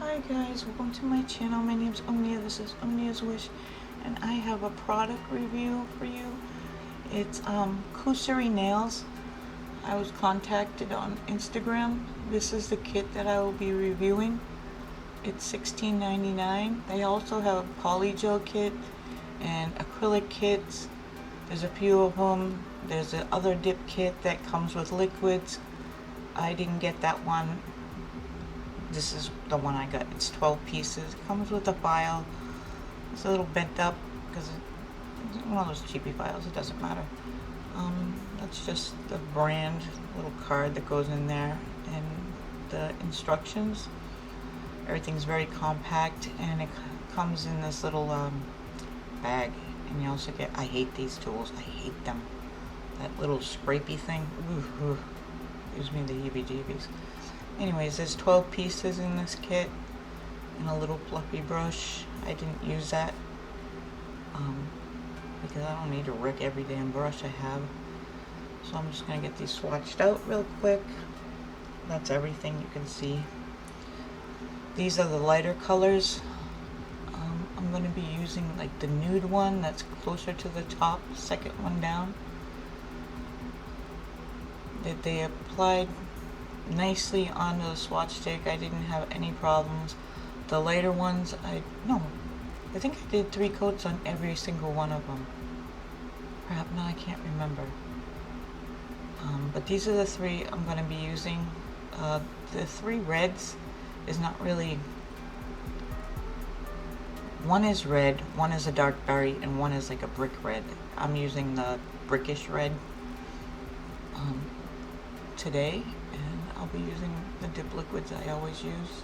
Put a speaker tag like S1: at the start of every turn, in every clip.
S1: Hi guys, welcome to my channel. My name's Omnia. This is OmneyasWish, and I have a product review for you. It's Cooserry nails. I was contacted on Instagram. This is the kit that I will be reviewing. It's $16.99. They also have a polygel kit and acrylic kits. There's a few of them. There's the other dip kit that comes with liquids. I didn't get that one. This is the one I got. It's 12 pieces. It comes with a file. It's a little bent up because it's one of those cheapy files. It doesn't matter. That's just the brand little card that goes in there and the instructions. Everything's very compact, and it comes in this little bag. And you also get, I hate these tools. I hate them. That little scrapey thing. Ooh, gives me the heebie-jeebies. Anyways, there's 12 pieces in this kit and a little fluffy brush. I didn't use that because I don't need to wreck every damn brush I have. So I'm just going to get these swatched out real quick. That's everything you can see. These are the lighter colors. I'm going to be using like the nude one that's closer to the top, second one down. That they applied nicely onto the swatch stick. I didn't have any problems. The lighter ones, I think I did 3 coats on every single one of them. Perhaps, no, I can't remember. But these are the 3 I'm going to be using. The 3 reds is not really, one is red, one is a dark berry, and one is like a brick red. I'm using the brickish red today, and I'll be using the dip liquids I always use.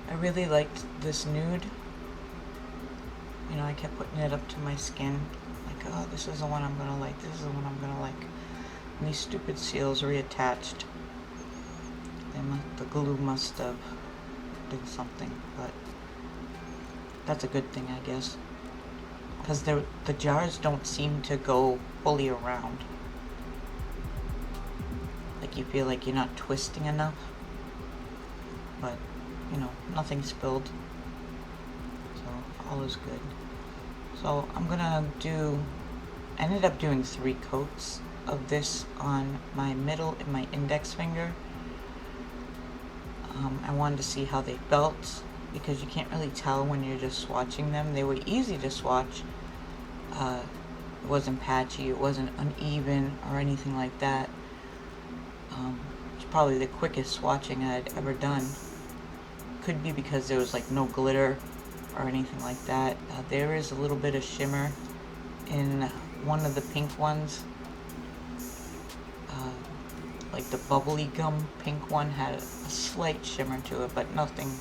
S1: I really liked this nude. You know, I kept putting it up to my skin, like, oh, this is the one I'm gonna like, this is the one I'm gonna like. And these stupid seals reattached. The glue must have did something, but that's a good thing, I guess, because the jars don't seem to go fully around. Like, you feel like you're not twisting enough, but you know, nothing spilled, so all is good. So I'm gonna I ended up doing 3 coats of this on my middle and my index finger. I wanted to see how they felt, because you can't really tell when you're just swatching them. They were easy to swatch. It wasn't patchy, it wasn't uneven or anything like that. It's probably the quickest swatching I'd ever done. Could be because there was like no glitter or anything like that. There is a little bit of shimmer in one of the pink ones. Like the bubbly gum pink one had a slight shimmer to it, but nothing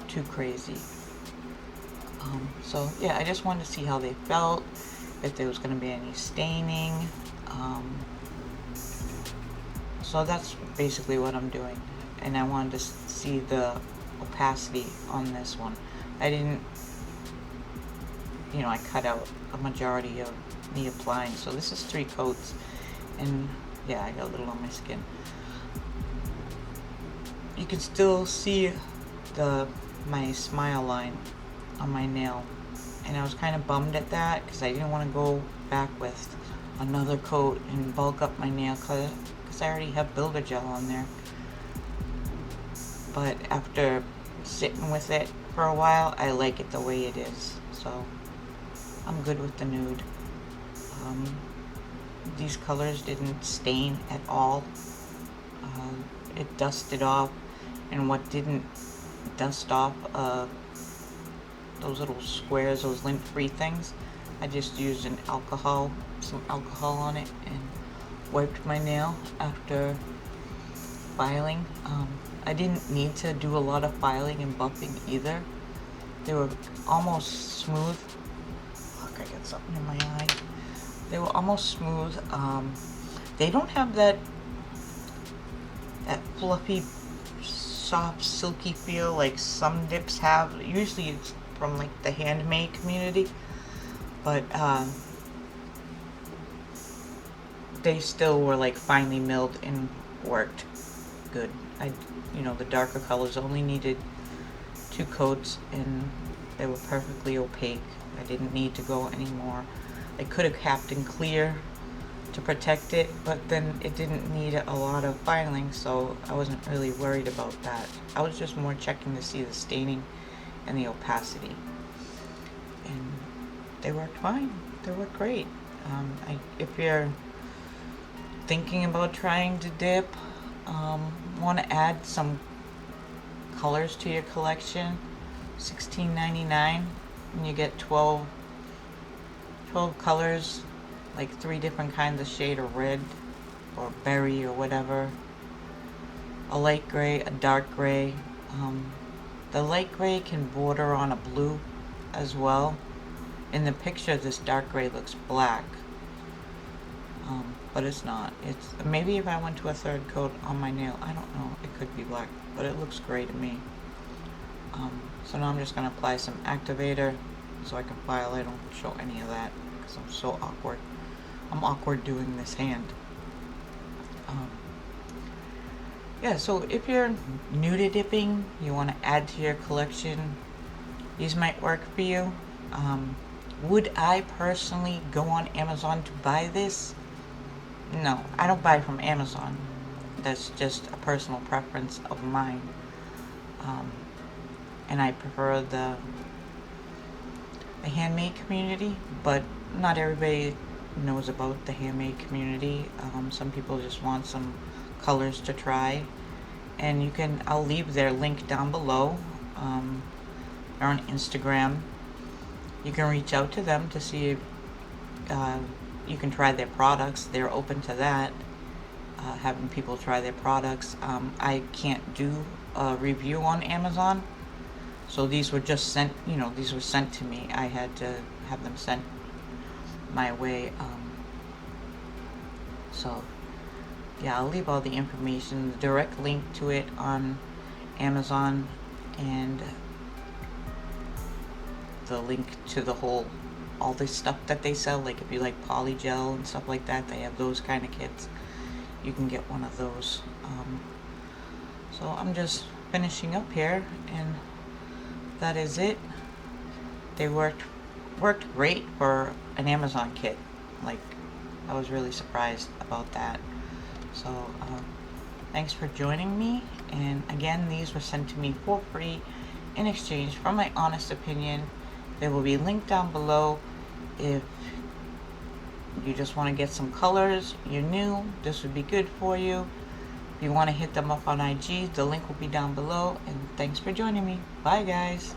S1: too crazy. So yeah, I just wanted to see how they felt, if there was going to be any staining. So that's basically what I'm doing, and I wanted to see the opacity on this one. I didn't, I cut out a majority of me applying, so this is 3 coats, and yeah, I got a little on my skin. You can still see my smile line on my nail, and I was kind of bummed at that because I didn't want to go back with another coat and bulk up my nail because I already have builder gel on there. But after sitting with it for a while, I like it the way it is, so I'm good with the nude. These colors didn't stain at all. It dusted off, and what didn't dust off, those little squares, those lint-free things, I just used some alcohol on it and wiped my nail after filing. I didn't need to do a lot of filing and buffing either. They were almost smooth. Look, I got something in my eye. They were almost smooth. They don't have that fluffy, soft, silky feel like some dips have. Usually it's from like the handmade community, but they still were like finely milled and worked. good. The darker colors only needed 2 coats, and they were perfectly opaque. I didn't need to go anymore. I could have capped in clear to protect it, but then it didn't need a lot of filing, so I wasn't really worried about that. I was just more checking to see the staining and the opacity, and they worked fine. They worked great. If you're thinking about trying to dip, want to add some colors to your collection, $16.99, and you get 12 colors, like 3 different kinds of shade of red or berry or whatever, a light gray, a dark gray. The light gray can border on a blue as well. In the picture, this dark gray looks black, but it's not. It's maybe if I went to a 3rd coat on my nail, I don't know, it could be black, but it looks gray to me. So now I'm just going to apply some activator so I can file. I don't show any of that because I'm so awkward. I'm awkward doing this hand. Yeah, so if you're new to dipping, you want to add to your collection, these might work for you. Would I personally go on Amazon to buy this? No, I don't buy from Amazon. That's just a personal preference of mine. And I prefer the handmade community, but not everybody knows about the handmade community. Some people just want some colors to try, and I'll leave their link down below. They're on Instagram. You can reach out to them to see if you can try their products. They're open to that, having people try their products. I can't do a review on Amazon, so these were just sent, these were sent to me. I had to have them sent my way. So yeah, I'll leave all the information, the direct link to it on Amazon, and the link to all the stuff that they sell. Like if you like polygel and stuff like that, they have those kind of kits. You can get one of those. So I'm just finishing up here, and that is it. They worked great for an Amazon kit. Like, I was really surprised about that. So thanks for joining me, and again, these were sent to me for free in exchange for my honest opinion. They will be linked down below. If you just want to get some colors, you're new, this would be good for you. If you want to hit them up on IG, the link will be down below. And thanks for joining me. Bye guys.